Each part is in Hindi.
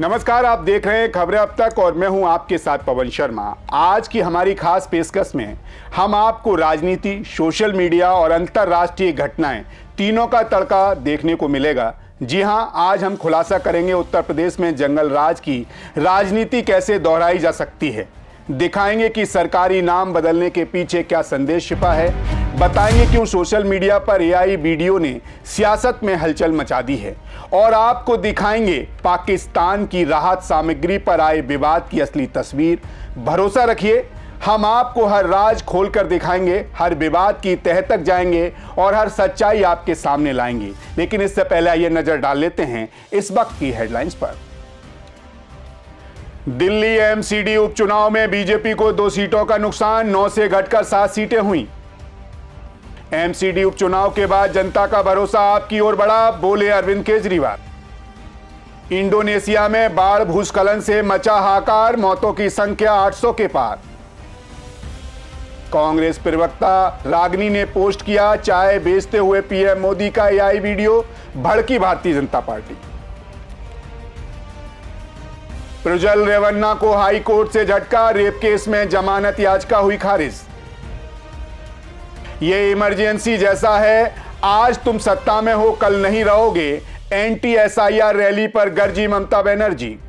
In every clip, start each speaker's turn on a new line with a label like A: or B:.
A: नमस्कार, आप देख रहे हैं खबरें अब तक और मैं हूं आपके साथ पवन शर्मा। आज की हमारी खास पेशकश में हम आपको राजनीति, सोशल मीडिया और अंतर्राष्ट्रीय घटनाएं तीनों का तड़का देखने को मिलेगा। जी हां, आज हम खुलासा करेंगे उत्तर प्रदेश में जंगल राज की राजनीति कैसे दोहराई जा सकती है। दिखाएंगे कि सरकारी नाम बदलने के पीछे क्या संदेश छिपा है। बताएंगे क्यों सोशल मीडिया पर एआई वीडियो ने सियासत में हलचल मचा दी है और आपको दिखाएंगे पाकिस्तान की राहत सामग्री पर आए विवाद की असली तस्वीर। भरोसा रखिए, हम आपको हर राज खोलकर दिखाएंगे, हर विवाद की तह तक जाएंगे और हर सच्चाई आपके सामने लाएंगे। लेकिन इससे पहले आइए नजर डाल लेते हैं इस वक्त की हेडलाइंस पर। दिल्ली एमसीडी उपचुनाव में बीजेपी को 2 सीटों का नुकसान, 9 से घटकर 7 सीटें हुई। एमसीडी उपचुनाव के बाद जनता का भरोसा आपकी ओर बढ़ा, बोले अरविंद केजरीवाल। इंडोनेशिया में बाढ़ भूस्खलन से मचा हाहाकार, मौतों की संख्या 800 के पार। कांग्रेस प्रवक्ता रागिनी ने पोस्ट किया चाय बेचते हुए पीएम मोदी का एआई वीडियो, भड़की भारतीय जनता पार्टी। प्रज्वल रेवन्ना को हाई कोर्ट से झटका, रेप केस में जमानत याचिका हुई खारिज। ये इमरजेंसी जैसा है, आज तुम सत्ता में हो कल नहीं रहोगे, एंटी एसआईआर रैली पर गरजी ममता बनर्जी।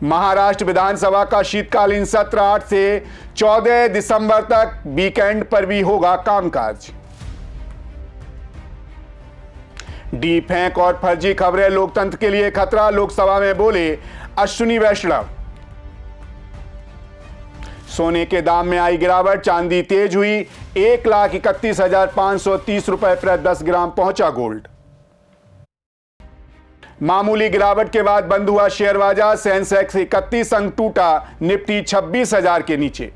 A: महाराष्ट्र विधानसभा का शीतकालीन सत्र 8 से 14 दिसंबर तक, वीकेंड पर भी होगा कामकाज। डीप-फेंक और फर्जी खबरें लोकतंत्र के लिए खतरा, लोकसभा में बोले अश्विनी वैष्णव। सोने के दाम में आई गिरावट, चांदी तेज हुई, 1,31,530 रुपए प्रति 10 ग्राम पहुंचा गोल्ड। मामूली गिरावट के बाद बंद हुआ शेयर बाजार, सेंसेक्स 31 अंक टूटा, निफ्टी 26,000 के नीचे।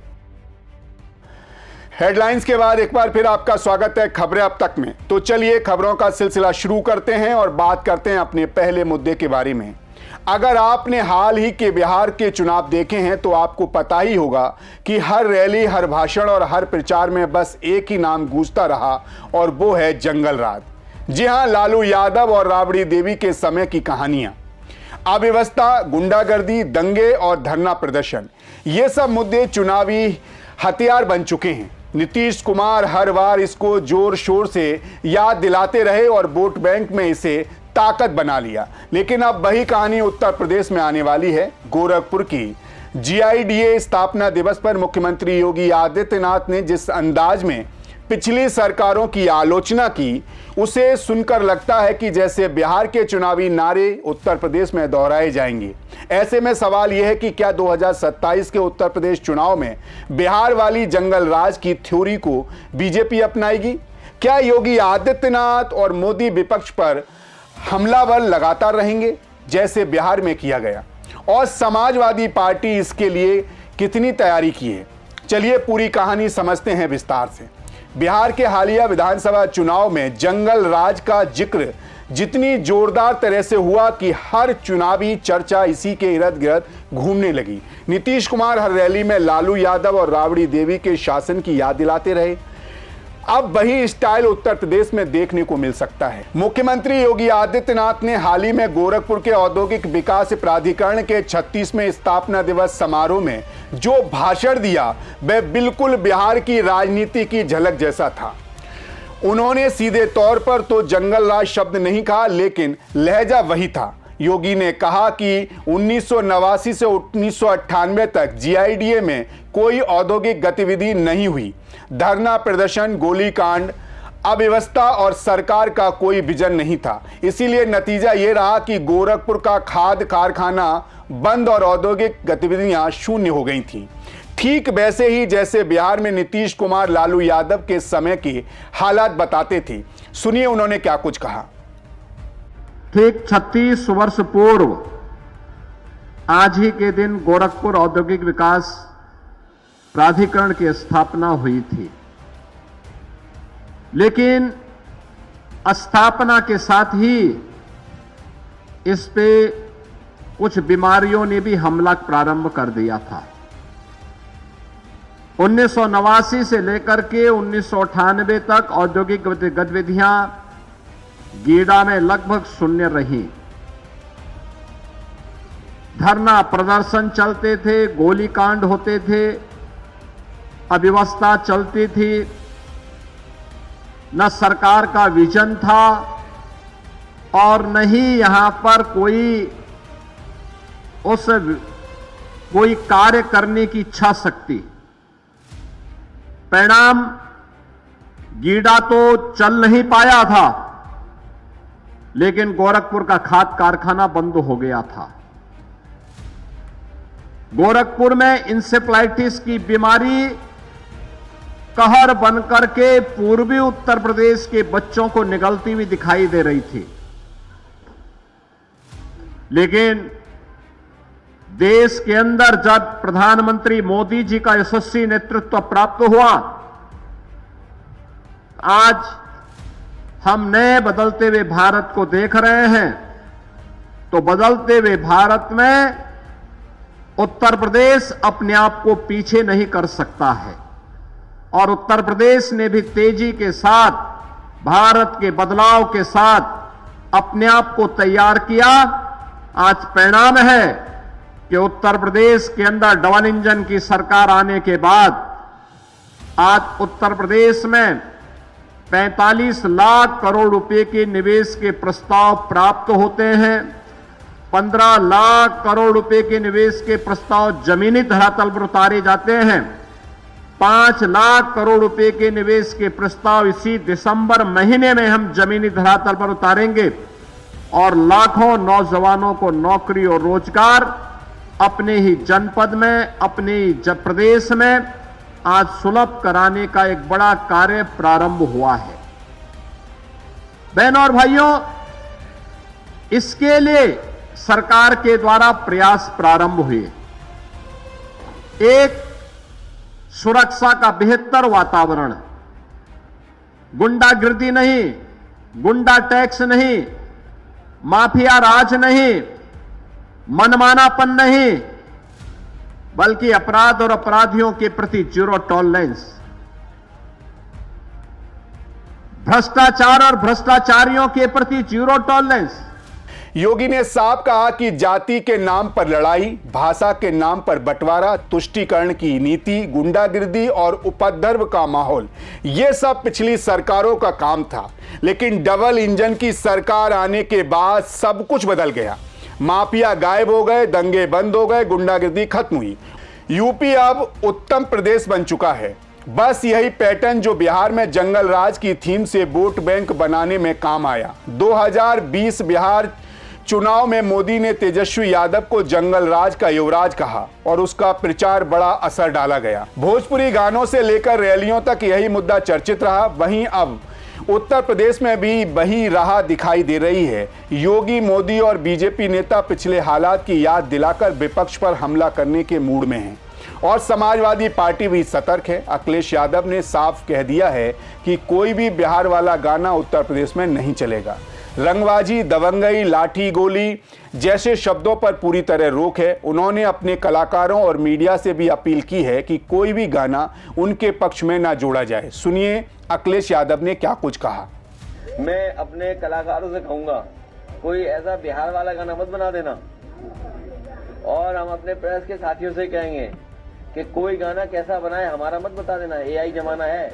A: हेडलाइंस के बाद एक बार फिर आपका स्वागत है खबरें अब तक में। तो चलिए खबरों का सिलसिला शुरू करते हैं और बात करते हैं अपने पहले मुद्दे के बारे में। अगर आपने हाल ही के बिहार के चुनाव देखे हैं तो आपको पता ही होगा कि हर रैली, हर भाषण और हर प्रचार में बस एक ही नाम गूंजता रहा और वो है जंगल राज। जी हां, लालू यादव और राबड़ी देवी के समय की कहानियां। अव्यवस्था, गुंडागर्दी, दंगे और धरना प्रदर्शन, ये सब मुद्दे चुनावी हथियार बन चुके हैं। नीतीश कुमार हर बार इसको जोर शोर से याद दिलाते रहे और वोट बैंक में इसे ताकत बना लिया। लेकिन अब वही कहानी उत्तर प्रदेश में आने वाली है। गोरखपुर की जीआईडीए स्थापना दिवस पर मुख्यमंत्री योगी आदित्यनाथ ने जिस अंदाज में पिछली सरकारों की आलोचना की, उसे सुनकर लगता है कि जैसे बिहार के चुनावी नारे उत्तर प्रदेश में दोहराए जाएंगे। ऐसे में सवाल यह है कि क्या 2027 के उत्तर प्रदेश चुनाव में बिहार वाली जंगल राज की थ्योरी को बीजेपी अपनाएगी? क्या योगी आदित्यनाथ और मोदी विपक्ष पर हमलावर लगातार रहेंगे जैसे बिहार में किया गया? और समाजवादी पार्टी इसके लिए कितनी तैयारी की है? चलिए पूरी कहानी समझते हैं विस्तार से। बिहार के हालिया विधानसभा चुनाव में जंगल राज का जिक्र जितनी जोरदार तरह से हुआ कि हर चुनावी चर्चा इसी के इर्द गिर्द घूमने लगी। नीतीश कुमार हर रैली में लालू यादव और राबड़ी देवी के शासन की याद दिलाते रहे। अब वही स्टाइल उत्तर प्रदेश में देखने को मिल सकता है। मुख्यमंत्री योगी आदित्यनाथ ने हाल ही में गोरखपुर के औद्योगिक विकास प्राधिकरण के 36वें स्थापना दिवस समारोह में जो भाषण दिया, वह बिल्कुल बिहार की राजनीति की झलक जैसा था। उन्होंने सीधे तौर पर तो जंगल राज शब्द नहीं कहा, लेकिन लहजा वही था। योगी ने कहा कि 1989 से 1998 तक जीआईडीए में कोई औद्योगिक गतिविधि नहीं हुई। धरना प्रदर्शन, गोलीकांड, अव्यवस्था और सरकार का कोई विजन नहीं था। इसीलिए नतीजा यह रहा कि गोरखपुर का खाद कारखाना बंद और औद्योगिक गतिविधियां शून्य हो गई थीं। ठीक वैसे ही जैसे बिहार में नीतीश कुमार लालू यादव के समय के हालात बताते थे। सुनिए उन्होंने क्या कुछ कहा।
B: ठीक 36 वर्ष पूर्व आज ही के दिन गोरखपुर औद्योगिक विकास प्राधिकरण की स्थापना हुई थी। लेकिन स्थापना के साथ ही इस पे कुछ बीमारियों ने भी हमला प्रारंभ कर दिया था। 1989 से लेकर के 1998 तक औद्योगिक गतिविधियां गीडा में लगभग शून्य रही। धरना प्रदर्शन चलते थे, गोलीकांड होते थे, अव्यवस्था चलती थी, न सरकार का विजन था और न ही यहां पर कोई कार्य करने की इच्छा शक्ति। परिणाम, गीडा तो चल नहीं पाया था, लेकिन गोरखपुर का खाद कारखाना बंद हो गया था। गोरखपुर में इंसेफ्लाइटिस की बीमारी कहर बनकर के पूर्वी उत्तर प्रदेश के बच्चों को निगलती हुई दिखाई दे रही थी। लेकिन देश के अंदर जब प्रधानमंत्री मोदी जी का यशस्वी नेतृत्व प्राप्त हुआ, आज हम नए बदलते हुए भारत को देख रहे हैं। तो बदलते हुए भारत में उत्तर प्रदेश अपने आप को पीछे नहीं कर सकता है और उत्तर प्रदेश ने भी तेजी के साथ, भारत के बदलाव के साथ अपने आप को तैयार किया। आज परिणाम है कि उत्तर प्रदेश के अंदर डबल इंजन की सरकार आने के बाद आज उत्तर प्रदेश में 45 लाख करोड़ रुपए के निवेश के प्रस्ताव प्राप्त होते हैं। 15 लाख करोड़ रुपए के निवेश के प्रस्ताव जमीनी धरातल पर उतारे जाते हैं। 5 लाख करोड़ रुपए के निवेश के प्रस्ताव इसी दिसंबर महीने में हम जमीनी धरातल पर उतारेंगे और लाखों नौजवानों को नौकरी और रोजगार अपने ही जनपद में, अपने ही प्रदेश में आज सुलभ कराने का एक बड़ा कार्य प्रारंभ हुआ है। बहनों और भाइयों, इसके लिए सरकार के द्वारा प्रयास प्रारंभ हुए। एक, सुरक्षा का बेहतर वातावरण, गुंडागिर्दी नहीं, गुंडा टैक्स नहीं, माफिया राज नहीं, मनमानापन नहीं, बल्कि अपराध और अपराधियों के प्रति जीरो टॉलरेंस, भ्रष्टाचार और भ्रष्टाचारियों के प्रति जीरो टॉलरेंस।
A: योगी ने साफ कहा कि जाति के नाम पर लड़ाई, भाषा के नाम पर बंटवारा, तुष्टीकरण की नीति, गुंडागिर्दी और उपद्रव का माहौल, यह सब पिछली सरकारों का काम था। लेकिन डबल इंजन की सरकार आने के बाद सब कुछ बदल गया। माफिया गायब हो गए, दंगे बंद हो गए, गुंडागिर्दी खत्म हुई। यूपी अब उत्तम प्रदेश बन चुका है। बस यही पैटर्न जो बिहार में जंगल राज की थीम से वोट बैंक बनाने में काम आया। 2020 बिहार चुनाव में मोदी ने तेजस्वी यादव को जंगल राज का युवराज कहा और उसका प्रचार बड़ा असर डाला गया। भोजपुरी गानों से लेकर रैलियों तक यही मुद्दा चर्चित रहा। वहीं अब उत्तर प्रदेश में भी वही राह दिखाई दे रही है। योगी, मोदी और बीजेपी नेता पिछले हालात की याद दिलाकर विपक्ष पर हमला करने के मूड में हैं और समाजवादी पार्टी भी सतर्क है। अखिलेश यादव ने साफ कह दिया है कि कोई भी बिहार वाला गाना उत्तर प्रदेश में नहीं चलेगा। रंगबाजी, दबंगई, लाठी गोली जैसे शब्दों पर पूरी तरह रोक है। उन्होंने अपने कलाकारों और मीडिया से भी अपील की है कि कोई भी गाना उनके पक्ष में ना जोड़ा जाए। सुनिए अखिलेश यादव ने क्या कुछ कहा।
C: मैं अपने कलाकारों से कहूंगा, कोई ऐसा बिहार वाला गाना मत बना देना। और हम अपने प्रेस के साथियों से कहेंगे कि कोई गाना कैसा बनाए हमारा मत बता देना। एआई जमाना है,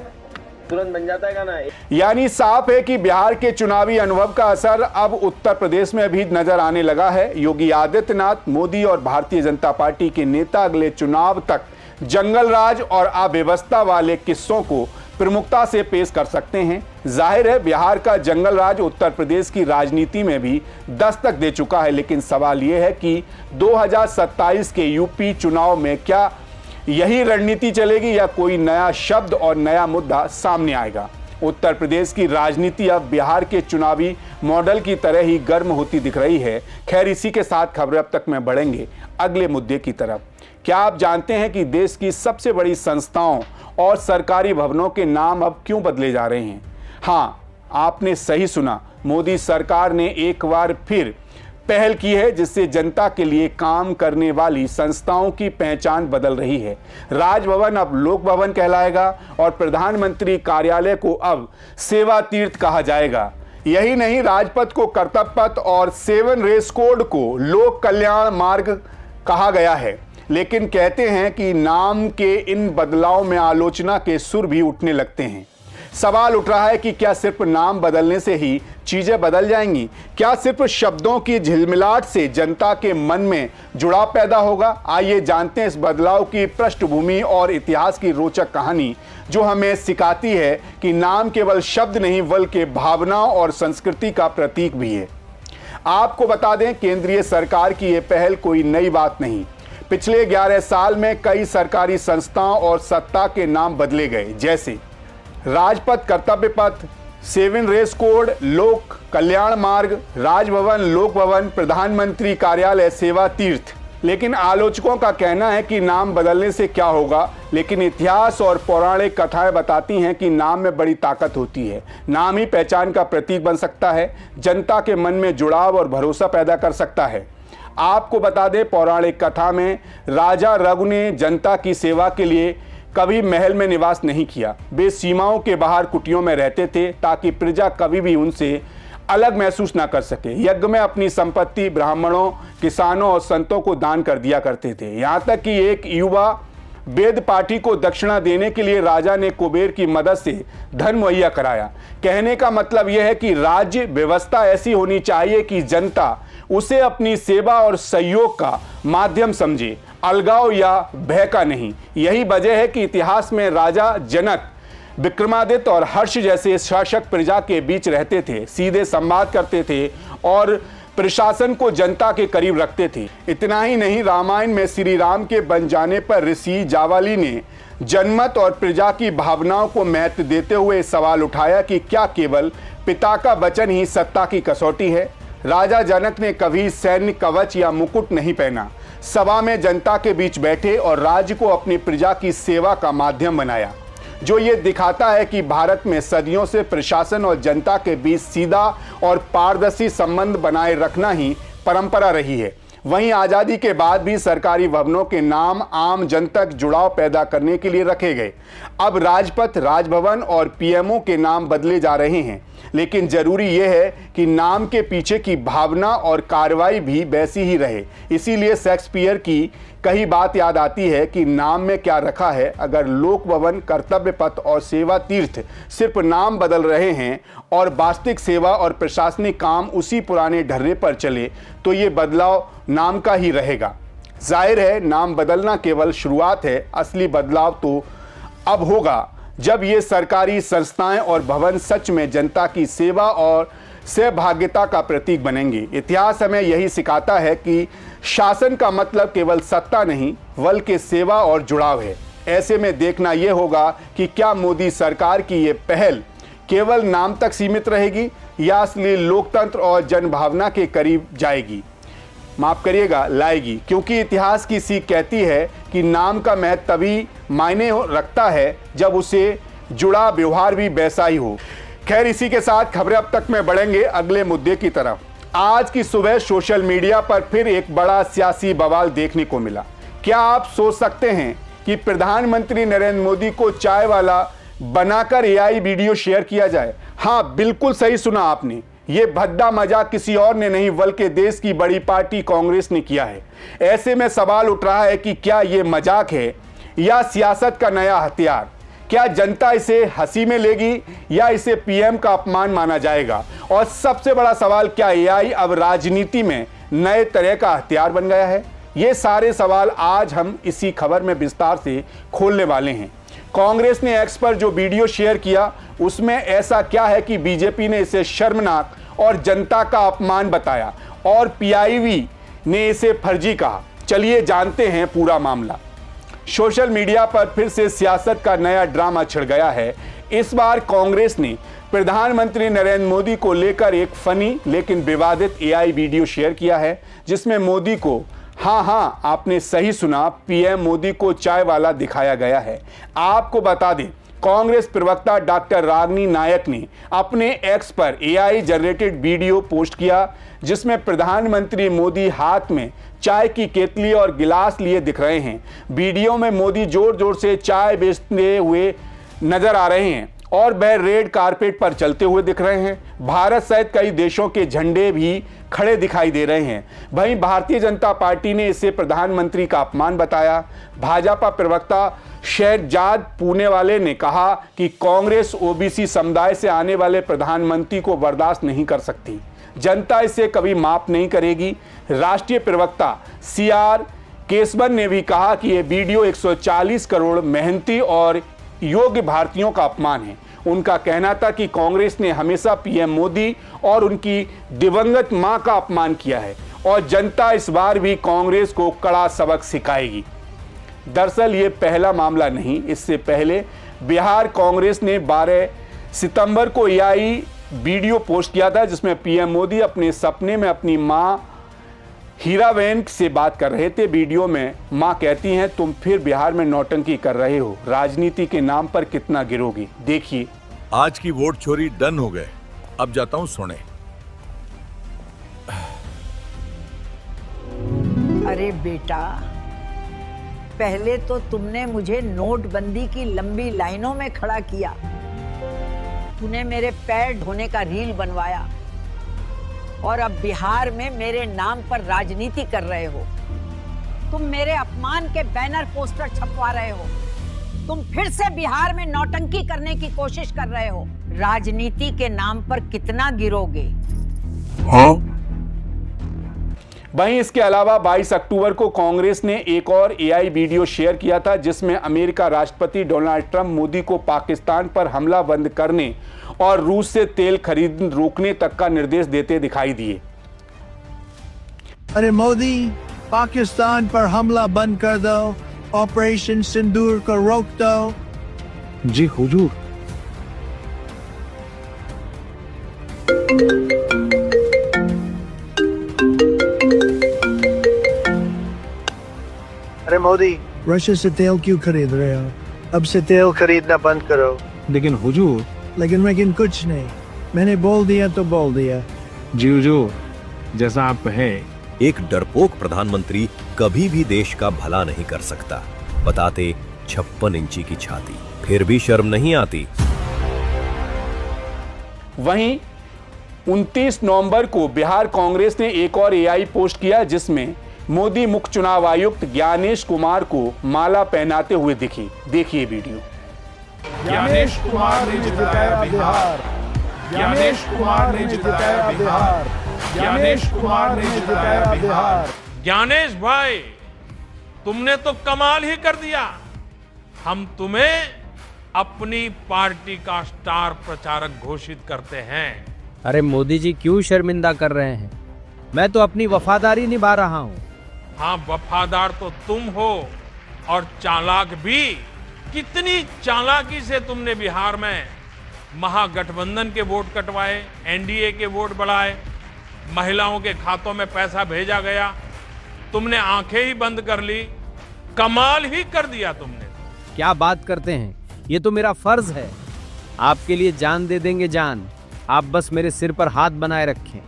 C: तुरंत बन जाता है गाना।
A: यानी साफ है कि बिहार के चुनावी अनुभव का असर अब उत्तर प्रदेश में भी नजर आने लगा है। योगी आदित्यनाथ, मोदी और भारतीय जनता पार्टी के नेता अगले चुनाव तक जंगल राज और अव्यवस्था वाले किस्सों को प्रमुखता से पेश कर सकते हैं। जाहिर है बिहार का जंगल राज उत्तर प्रदेश की राजनीति में भी दस्तक दे चुका है। लेकिन सवाल यह है कि 2027 के यूपी चुनाव में क्या यही रणनीति चलेगी या कोई नया शब्द और नया मुद्दा सामने आएगा। उत्तर प्रदेश की राजनीति अब बिहार के चुनावी मॉडल की तरह ही गर्म होती दिख रही है। खैर, इसी के साथ खबरें अब तक में बढ़ेंगे अगले मुद्दे की तरफ। क्या आप जानते हैं कि देश की सबसे बड़ी संस्थाओं और सरकारी भवनों के नाम अब क्यों बदले जा रहे हैं? हाँ, आपने सही सुना, मोदी सरकार ने एक बार फिर पहल की है जिससे जनता के लिए काम करने वाली संस्थाओं की पहचान बदल रही है। राजभवन अब लोक भवन कहलाएगा और प्रधानमंत्री कार्यालय को अब सेवा तीर्थ कहा जाएगा। यही नहीं, राजपथ को कर्तव्य पथ और 7 रेस कोड को लोक कल्याण मार्ग कहा गया है। लेकिन कहते हैं कि नाम के इन बदलाव में आलोचना के सुर भी उठने लगते हैं। सवाल उठ रहा है कि क्या सिर्फ नाम बदलने से ही चीजें बदल जाएंगी? क्या सिर्फ शब्दों की झिलमिलाहट से जनता के मन में जुड़ाव पैदा होगा? आइए जानते हैं इस बदलाव की पृष्ठभूमि और इतिहास की रोचक कहानी, जो हमें सिखाती है कि नाम केवल शब्द नहीं बल्कि भावनाओं और संस्कृति का प्रतीक भी है। आपको बता दें, केंद्रीय सरकार की यह पहल कोई नई बात नहीं। पिछले 11 साल में कई सरकारी संस्थाओं और सत्ता के नाम बदले गए, जैसे राजपथ कर्तव्य पथ, 7 रेस कोड, लोक कल्याण मार्ग, राजभवन लोक भवन, प्रधानमंत्री कार्यालय सेवा तीर्थ। लेकिन आलोचकों का कहना है कि नाम बदलने से क्या होगा, लेकिन इतिहास और पौराणिक कथाएं बताती हैं कि नाम में बड़ी ताकत होती है। नाम ही पहचान का प्रतीक बन सकता है, जनता के मन में जुड़ाव और भरोसा पैदा कर सकता है। आपको बता दें, पौराणिक कथा में राजा रघु ने जनता की सेवा के लिए कभी महल में निवास नहीं किया। वे सीमाओं के बाहर कुटियों में रहते थे ताकि प्रजा कभी भी उनसे अलग महसूस ना कर सके। यज्ञ में अपनी संपत्ति ब्राह्मणों, किसानों और संतों को दान कर दिया करते थे। यहाँ तक कि एक युवा वेद पाठी को दक्षिणा देने के लिए राजा ने कुबेर की मदद से धन मुहैया कराया। कहने का मतलब यह है कि राज्य व्यवस्था ऐसी होनी चाहिए कि जनता उसे अपनी सेवा और सहयोग का माध्यम समझे, अलगाव या भय का नहीं। यही वजह है कि इतिहास में राजा जनक, विक्रमादित्य और हर्ष जैसे शासक प्रजा के बीच रहते थे, सीधे संवाद करते थे और प्रशासन को जनता के करीब रखते थे। इतना ही नहीं, रामायण में श्री राम के बन जाने पर ऋषि जावाली ने जनमत और प्रजा की भावनाओं को महत्व देते हुए सवाल उठाया कि क्या केवल पिता का वचन ही सत्ता की कसौटी है? राजा जनक ने कभी सैन्य कवच या मुकुट नहीं पहना, सभा में जनता के बीच बैठे और राज्य को अपनी प्रजा की सेवा का माध्यम बनाया, जो ये दिखाता है कि भारत में सदियों से प्रशासन और जनता के बीच सीधा और पारदर्शी संबंध बनाए रखना ही परंपरा रही है। वहीं आज़ादी के बाद भी सरकारी भवनों के नाम आम जन तक जुड़ाव पैदा करने के लिए रखे गए। अब राजपथ, राजभवन और पीएमओ के नाम बदले जा रहे हैं, लेकिन जरूरी यह है कि नाम के पीछे की भावना और कार्रवाई भी वैसी ही रहे। इसीलिए शेक्सपियर की कही बात याद आती है कि नाम में क्या रखा है। अगर लोक भवन, कर्तव्य पथ और सेवा तीर्थ सिर्फ नाम बदल रहे हैं और वास्तविक सेवा और प्रशासनिक काम उसी पुराने ढर्रे पर चले, तो ये बदलाव नाम का ही रहेगा। जाहिर है, नाम बदलना केवल शुरुआत है। असली बदलाव तो अब होगा जब ये सरकारी संस्थाएं और भवन सच में जनता की सेवा और सहभागिता का प्रतीक बनेंगे। इतिहास हमें यही सिखाता है कि शासन का मतलब केवल सत्ता नहीं बल्कि सेवा और जुड़ाव है। ऐसे में देखना यह होगा कि क्या मोदी सरकार की ये पहल केवल नाम तक सीमित रहेगी या असली लोकतंत्र और जनभावना के करीब जाएगी, माफ करिएगा, लाएगी। क्योंकि इतिहास की सीख कहती है कि नाम का महत्व तभी मायने रखता है जब उसे जुड़ा व्यवहार भी वैसा ही हो। खैर, इसी के साथ खबरें अब तक में बढ़ेंगे अगले मुद्दे की तरफ। आज की सुबह सोशल मीडिया पर फिर एक बड़ा सियासी बवाल देखने को मिला। क्या आप सोच सकते हैं कि प्रधानमंत्री नरेंद्र मोदी को चाय वाला बनाकर एआई वीडियो शेयर किया जाए? हाँ, बिल्कुल सही सुना आपने। ये भद्दा मजाक किसी और ने नहीं बल्कि देश की बड़ी पार्टी कांग्रेस ने किया है। ऐसे में सवाल उठ रहा है कि क्या ये मजाक है या सियासत का नया हथियार? क्या जनता इसे हंसी में लेगी या इसे पीएम का अपमान माना जाएगा? और सबसे बड़ा सवाल, क्या एआई अब राजनीति में नए तरह का हथियार बन गया है? ये सारे सवाल आज हम इसी खबर में विस्तार से खोलने वाले हैं। कांग्रेस ने एक्स पर जो वीडियो शेयर किया, उसमें ऐसा क्या है कि बीजेपी ने इसे शर्मनाक और जनता का अपमान बताया और पीआईबी ने इसे फर्जी कहा? चलिए जानते हैं पूरा मामला। सोशल मीडिया पर फिर से सियासत का नया ड्रामा छिड़ गया है। इस बार कांग्रेस ने प्रधानमंत्री नरेंद्र मोदी को लेकर एक फनी लेकिन विवादित एआई वीडियो शेयर किया है, जिसमें मोदी को, हाँ, आपने सही सुना, पीएम मोदी को चाय वाला दिखाया गया है। आपको बता दें, कांग्रेस प्रवक्ता डॉक्टर रागिनी नायक ने अपने एक्स पर एआई जनरेटेड वीडियो पोस्ट किया, जिसमें प्रधानमंत्री मोदी हाथ में चाय की केतली और गिलास लिए दिख रहे हैं। वीडियो में मोदी जोर जोर से चाय बेचते हुए नजर आ रहे हैं और वह रेड कारपेट पर चलते हुए दिख रहे हैं। भारत सहित कई देशों के झंडे भी खड़े दिखाई दे रहे हैं। वहीं भारतीय जनता पार्टी ने इसे प्रधानमंत्री का अपमान बताया। भाजपा प्रवक्ता शहजाद पूनेवाले ने कहा कि कांग्रेस ओबीसी समुदाय से आने वाले प्रधानमंत्री को बर्दाश्त नहीं कर सकती, जनता इसे कभी माफ नहीं करेगी। राष्ट्रीय प्रवक्ता CR केसवन ने भी कहा कि यह वीडियो 140 करोड़ मेहनती और योग्य भारतीयों का अपमान है। उनका कहना था कि कांग्रेस ने हमेशा PM मोदी और उनकी दिवंगत मां का अपमान किया है और जनता इस बार भी कांग्रेस को कड़ा सबक सिखाएगी। दरअसल ये पहला मामला नहीं, इससे पहले बिहार कांग्रेस ने 12 सितंबर को AI वीडियो पोस्ट किया था जिसमें PM मोदी अपने सपने में अपनी मां हीराबेन से बात कर रहे थे। वीडियो में मां कहती हैं, तुम फिर बिहार में नौटंकी कर रहे हो, राजनीति के नाम पर कितना गिरोगी। देखिए।
D: आज की वोट चोरी डन हो गए, अब जाता हूं सोने।
E: अरे बेटा, पहले तो तुमने मुझे नोटबंदी की लंबी लाइनों में खड़ा किया, तूने मेरे पैर धोने का रील बनवाया और अब बिहार में मेरे नाम पर राजनीति कर रहे हो। तुम मेरे अपमान के बैनर पोस्टर छपवा रहे हो। तुम फिर से बिहार में नौटंकी करने की कोशिश कर रहे हो। राजनीति के नाम पर कितना गिरोगे?
D: हाँ?
A: वहीं इसके अलावा 22 अक्टूबर को कांग्रेस ने एक और AI वीडियो शेयर किया था जिसमें अमेरिका राष्ट्रपति डोनाल्ड ट्रंप मोदी को पाकिस्तान पर हमला बंद करने और रूस से तेल खरीद रोकने तक का निर्देश देते दिखाई दिए।
F: अरे मोदी, पाकिस्तान पर हमला बंद कर दो, ऑपरेशन सिंदूर को रोक दो।
G: जी हुजूर।
F: अरे मोदी, रशिया से तेल क्यों खरीद रहे हो? अब से तेल खरीदना बंद करो।
G: लेकिन हुजूर।
F: लेकिन कुछ नहीं, मैंने बोल दिया तो बोल दिया।
G: जी हुजूर, जैसा आप कहें।
H: एक डरपोक प्रधानमंत्री कभी भी देश का भला नहीं कर सकता, बताते 56 इंची की छाती, फिर भी शर्म नहीं आती।
A: वहीं 29 नवंबर को बिहार कांग्रेस ने एक और AI पोस्ट किया जिसमें मोदी मुख्य चुनाव आयुक्त ज्ञानेश कुमार को माला पहनाते हुए दिखी। देखिए वीडियो।
I: ज्ञानेश कुमार ने जिताया बिहार, ज्ञानेश कुमार ने जिताया बिहार, ज्ञानेश कुमार ने जिताया बिहार।
J: ज्ञानेश भाई, तुमने तो कमाल ही कर दिया। हम तुम्हें अपनी पार्टी का स्टार प्रचारक घोषित करते हैं।
K: अरे मोदी जी क्यों शर्मिंदा कर रहे हैं? मैं तो अपनी वफादारी निभा रहा हूँ।
J: हाँ, वफादार तो तुम हो और चालाक भी। कितनी चालाकी से तुमने बिहार में महागठबंधन के वोट कटवाए, NDA के वोट बढ़ाए, महिलाओं के खातों में पैसा भेजा गया, तुमने आंखें ही बंद कर ली। कमाल ही कर दिया तुमने।
K: क्या बात करते हैं, ये तो मेरा फर्ज है। आपके लिए जान दे देंगे जान। आप बस मेरे सिर पर हाथ बनाए रखें,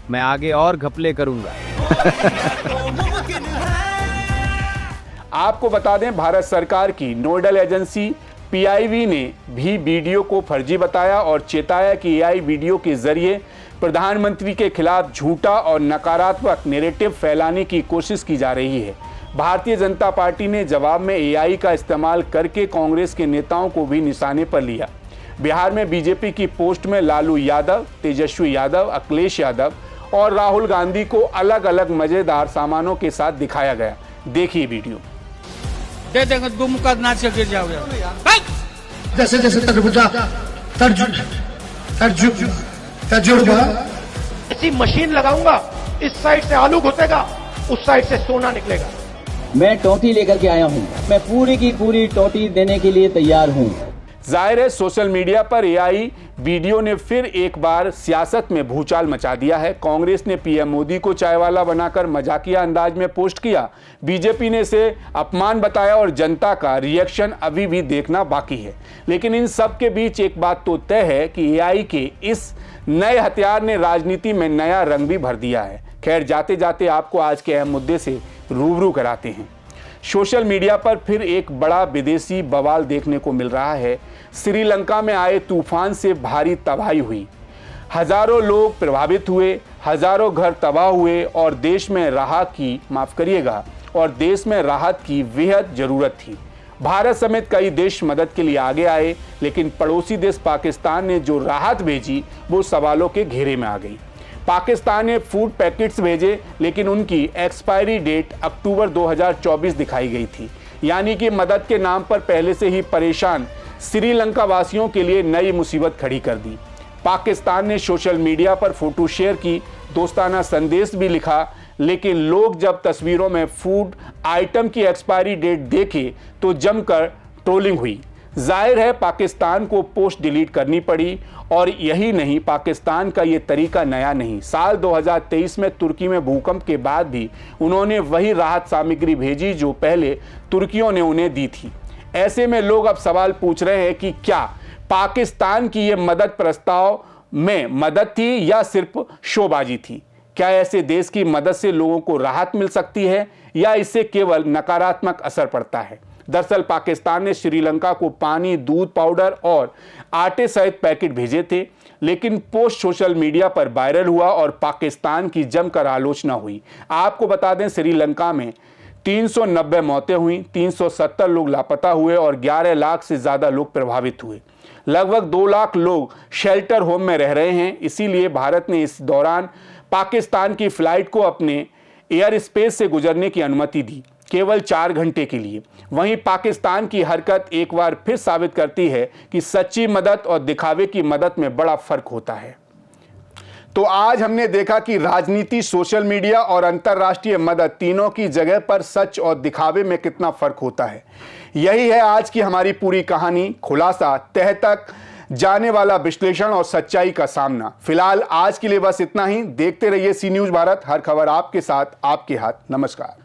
K: मैं आगे और घपले करूंगा।
A: आपको बता दें, भारत सरकार की नोडल एजेंसी PIB ने भी वीडियो को फर्जी बताया और चेताया कि AI वीडियो के जरिए प्रधानमंत्री के खिलाफ झूठा और नकारात्मक नैरेटिव फैलाने की कोशिश की जा रही है। भारतीय जनता पार्टी ने जवाब में AI का इस्तेमाल करके कांग्रेस के नेताओं को भी निशाने पर लिया। बिहार में BJP की पोस्ट में लालू यादव, तेजस्वी यादव, अखिलेश यादव और राहुल गांधी को अलग अलग मजेदार सामानों के साथ दिखाया गया। देखिए वीडियो।
L: दे देंगे, तुम का नाच के गिर जाओगे।
F: जैसे जैसे तरबूजा
L: ऐसी मशीन लगाऊंगा, इस साइड से आलू घुसेगा, उस साइड से सोना निकलेगा।
M: मैं टोटी लेकर के आया हूं, मैं पूरी की पूरी टोटी देने के लिए तैयार हूं।
A: जाहिर है सोशल मीडिया पर AI वीडियो ने फिर एक बार सियासत में भूचाल मचा दिया है। कांग्रेस ने PM मोदी को चायवाला बनाकर मजाकिया अंदाज में पोस्ट किया, BJP ने इसे अपमान बताया और जनता का रिएक्शन अभी भी देखना बाकी है। लेकिन इन सब के बीच एक बात तो तय है कि AI के इस नए हथियार ने राजनीति में नया रंग भी भर दिया है। खैर, जाते जाते आपको आज के अहम मुद्दे से रूबरू कराते हैं। सोशल मीडिया पर फिर एक बड़ा विदेशी बवाल देखने को मिल रहा है। श्रीलंका में आए तूफान से भारी तबाही हुई, हजारों लोग प्रभावित हुए, हजारों घर तबाह हुए और देश में राहत की बेहद जरूरत थी। भारत समेत कई देश मदद के लिए आगे आए, लेकिन पड़ोसी देश पाकिस्तान ने जो राहत भेजी वो सवालों के घेरे में आ गई। पाकिस्तान ने फूड पैकेट्स भेजे, लेकिन उनकी एक्सपायरी डेट अक्टूबर 2024 दिखाई गई थी, यानी कि मदद के नाम पर पहले से ही परेशान श्रीलंका वासियों के लिए नई मुसीबत खड़ी कर दी। पाकिस्तान ने सोशल मीडिया पर फोटो शेयर की, दोस्ताना संदेश भी लिखा, लेकिन लोग जब तस्वीरों में फूड आइटम की एक्सपायरी डेट देखे तो जमकर ट्रोलिंग हुई। जाहिर है पाकिस्तान को पोस्ट डिलीट करनी पड़ी। और यही नहीं, पाकिस्तान का ये तरीका नया नहीं। साल 2023 में तुर्की में भूकंप के बाद भी उन्होंने वही राहत सामग्री भेजी जो पहले तुर्कियों ने उन्हें दी थी। ऐसे में लोग अब सवाल पूछ रहे हैं कि क्या पाकिस्तान की ये मदद प्रस्ताव में मदद थी या सिर्फ शोबाजी थी? क्या ऐसे देश की मदद से लोगों को राहत मिल सकती है या इससे केवल नकारात्मक असर पड़ता है? दरअसल पाकिस्तान ने श्रीलंका को पानी, दूध पाउडर और आटे सहित पैकेट भेजे थे, लेकिन पोस्ट सोशल मीडिया पर वायरल हुआ और पाकिस्तान की जमकर आलोचना हुई। आपको बता दें, श्रीलंका में 390 मौतें हुई, 370 लोग लापता हुए और 11 लाख से ज़्यादा लोग प्रभावित हुए। लगभग 2 लाख लोग शेल्टर होम में रह रहे हैं। इसीलिए भारत ने इस दौरान पाकिस्तान की फ्लाइट को अपने एयर स्पेस से गुजरने की अनुमति दी, केवल 4 घंटे के लिए। वहीं पाकिस्तान की हरकत एक बार फिर साबित करती है कि सच्ची मदद और दिखावे की मदद में बड़ा फर्क होता है। तो आज हमने देखा कि राजनीति, सोशल मीडिया और अंतर्राष्ट्रीय मदद तीनों की जगह पर सच और दिखावे में कितना फर्क होता है। यही है आज की हमारी पूरी कहानी, खुलासा, तह तक जाने वाला विश्लेषण और सच्चाई का सामना। फिलहाल आज के लिए बस इतना ही। देखते रहिए सी न्यूज़ भारत, हर खबर आपके साथ, आपके हाथ। नमस्कार।